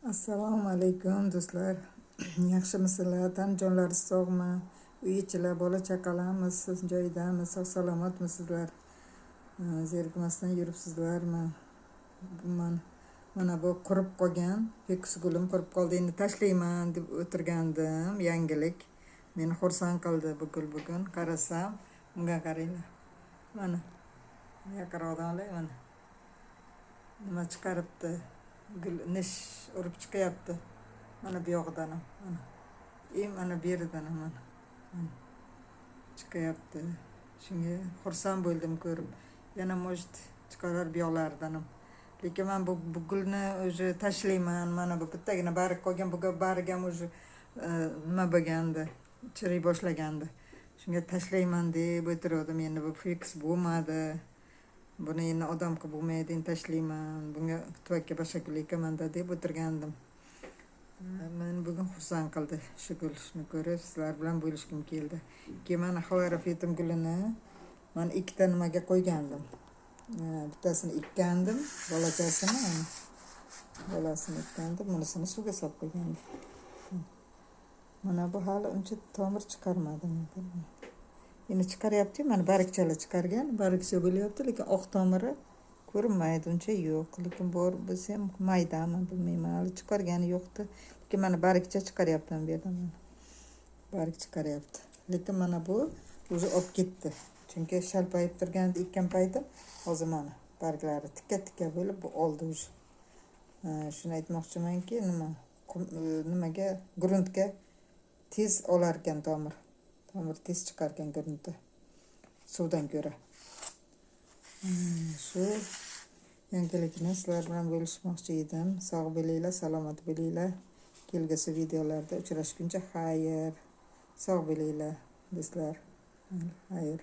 Assalomu alaykum do'stlar. Yaxshimisizlar? Tan jonlari sog'mi? Uy ichilar, bola chaqalarimiz siz joyidami? Sog' salomatmisizlar? Zerikmasdan yuribsizlarmi? Mana bu qurib qolgan fiks gulim qurib qoldi. Endi tashlayman deb o'tirgandim. Yangilik meni xursand qildi bu gul bugun. Qarasam, bunga qaranglar. Mana yaqinroqdan olay mana. Nima chiqaribdi? Nish urib chiqyapti. Mana bu yoqdan ham mana. Mana bu yerdan ham mana. Chiqyapti. Shunga xursand bo'ldim ko'rib. Yana может chiqarar bu yoqlardan ham. Lekin men bu gulni o'zi tashlayman. Mana bu bittagina barg qolgan, bu barg ham o'zi nima bo'lgandi, chiriy boshlagandi. Shunga tashlayman deb o'tirdim. Endi bu fiks bo'lmadi. Buni endi odam qilib bo'lmaydi, endi tashlayman. Bunga tuvakka bashakul ekamanda deb o'tirgandim. Meni bugun xursand qildi shu gul. Shuni ko'rib sizlar bilan bo'lishim keldi. Keyin mana xlorofitum gulini men ikkita nimaga qo'ygandim. Bittasini ekkandim, bolasini ekkandim, bunisini suvga solib qo'ygandim. Mana bu hali uncha tomir chiqarmadim. Endi chiqaryapti, mana bargchalar chiqargan, bargcha bo'lyapti, lekin oq tomiri ko'rinmaydi, uncha yo'q. Lekin bor bo'lsa ham maydami, bilmayman, hali chiqargani yo'qdi. Lekin mana bargcha chiqaryapman bu yerdan. Barg chiqaryapti. Lekin mana bu o'zi olib ketdi. Chunki shalpayib turganda ekkan paytim hozir mana barglari tikka bo'lib bu oldi o'zi. Shuni aytmoqchimanki, nimaga gruntga tez olar ekan tomir. Tomir tez chiqar ekan gruntda. Suvdan ko'ra. Shu yangilikni sizlar bilan bo'lishmoqchi edim. Sog' bo'linglar, salomat bo'linglar. Kelgusi videolarda uchrashguncha xayr. Sog' bo'linglar do'stlar. Xayr.